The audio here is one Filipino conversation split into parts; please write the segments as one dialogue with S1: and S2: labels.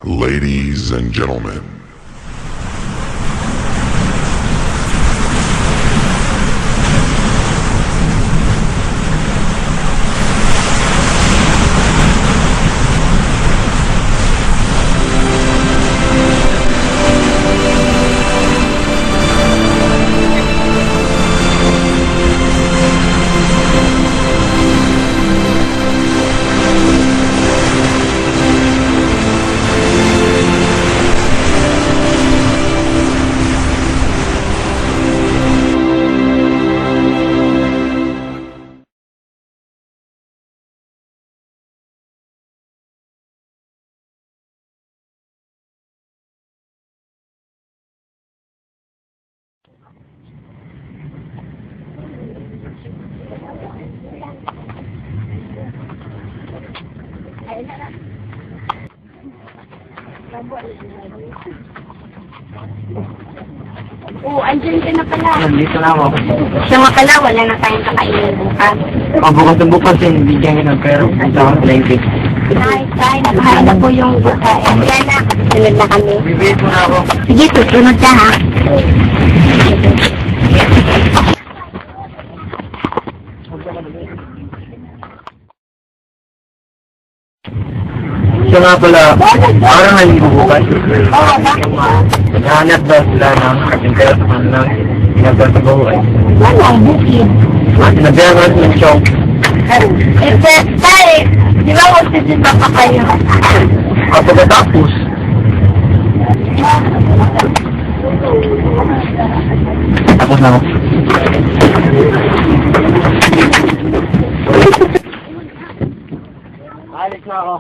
S1: Ladies and gentlemen,
S2: Oo, andyan ka na pala.
S3: Nandito na ako.
S2: Siya nga pala, wala na tayong kakainin bukas.
S3: Bukas na bukas yung bigyan ka ng pera. Ito ang blanket.
S2: Tay, nakahain na po yung bukas. Yan na, sunod na kami.
S3: Bibigyan mo na ako.
S2: Sige, susunod ka ha.
S3: Siya nga pala, parang naligo bukas.
S2: Oo, bakit ba?
S3: Naghahanap daw sila ng carpenter sa kanilang pinagtatrabaho ay.
S2: Ano ang bukid?
S3: Sinabihan ng siyong.
S2: Tay, di ba magsisimba pa kayo?
S3: Kapagkatapos, tapos na ako. Alis na ako.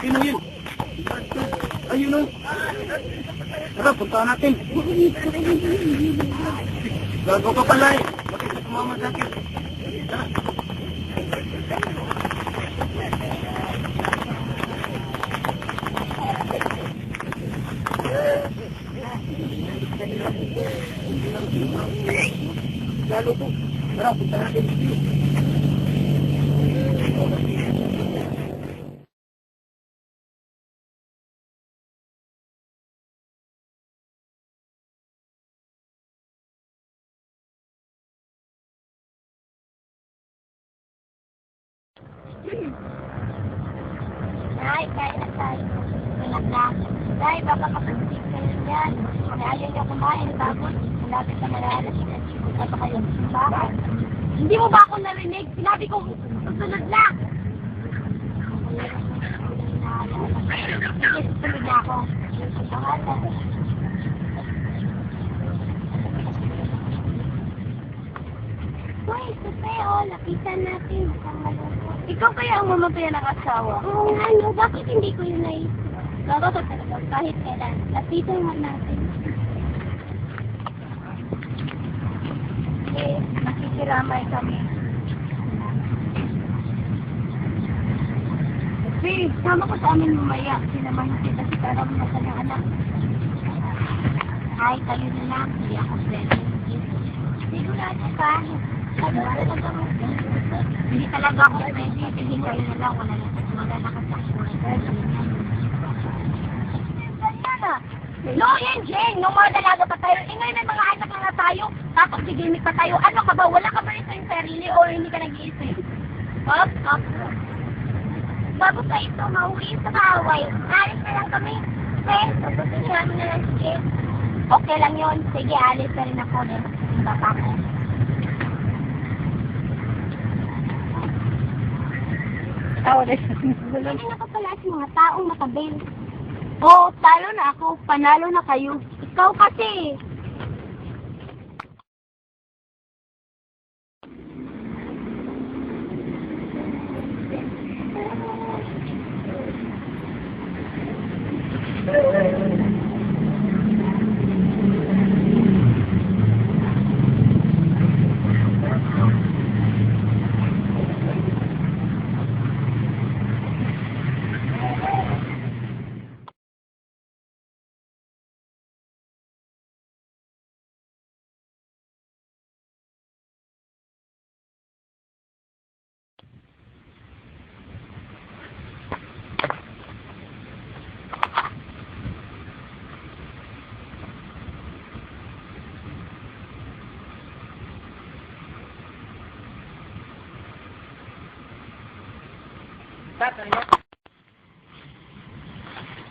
S3: Sino yun? Ayun o. Tara, punta natin. Gago ka pala eh. Bakit ka tumama sa akin? Tara. Lalo to. Tara, punta natin.
S2: Tay, kain na tayo. Anak na. Tay, baka makasig kayo yan. Ayaw niya kumain, tapos malapit na malalas. Punta pa kayo sa simbahan. Hindi mo ba ako narinig? Sinabi ko, susunod na. Sige, susunod na ako. Pangalan. Uy, Soteo, lapitan natin. Ikaw kaya ang mamatayan ng asawa? Oo nga, no. Bakit hindi ko yun naisip? Gagawa talaga, kahit kailan. Lapitan mo natin. Eh, nakikiramay kami. Babe, sama ko sa amin mamaya. Sinamahin kita si Karam na kanyang anak. Ay, kayo na lang. Hindi ako pwede. Sigurado ka. Hindi talaga ako pwede. Hindi kayo na lang. Wala na kasakura. Kaya na. No, yan, Jane. No more dalaga pa tayo. Eh, ngayon may mga anak na nga tayo. Tapos gigimik pa tayo. Ano ka ba? Wala ka ba rin sa sarili o hindi ka nag-iisip? Up. Bago pa ito, mauwi sa kaaway. Alis na lang kami. Okay, sabutin namin na lang si Jane. Okay lang yun. Sige, alis na rin ako. Baka ko. Hindi na ka pala sa mga taong matabil. Oo, talo na ako. Panalo na kayo. Ikaw kasi.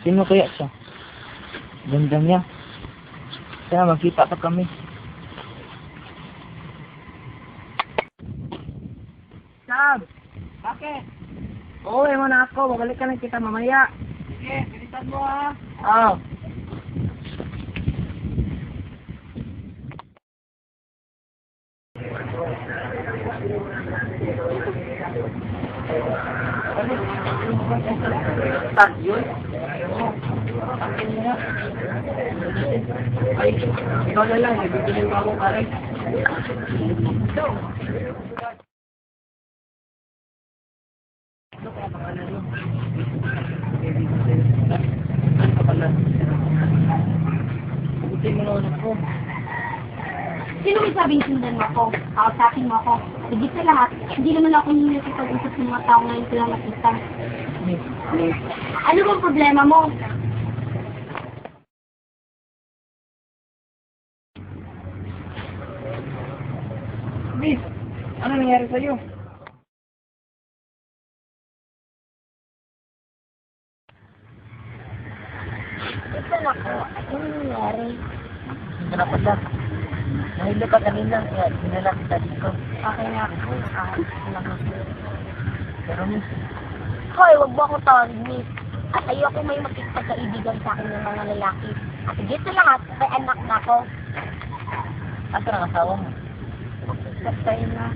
S3: Sino kaya siya? Ganda niya. Kaya magkita pa kami. Sab! Bakit? Uuwi mo na ako. Babalik ka lang kita mamaya. Sige, bilisan mo ha. Oo. Yun? Ay, ikaw na lang. Bibigyan mo ako kare. Buti mo naman ako.
S2: Sino may sabing sundan mo ako? Kausapin mo ako. Higit sa lahat, hindi naman ako hindi nakipag-usap ng mga tao ngayon sila nakita. Ano bang problema mo?
S3: Miss, ano nangyari sa'yo?
S2: Ito na ko. Ano nangyari?
S3: Hindi na pala. Nahilo ka kanina, kaya dinala kita dito.
S2: Okay na ako. Nakakasin ako.
S3: Pero miss,
S2: Hoy, wag mo akong tawag, miss. At ayoko may makikipagkaibigan sa akin ng mga lalaki. At higit sa lahat, may anak na ako.
S3: asa ang asawa mo?
S2: Patay na.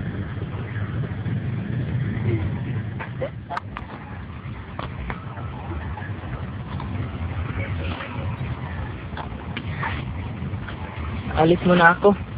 S3: Alis mo na ako.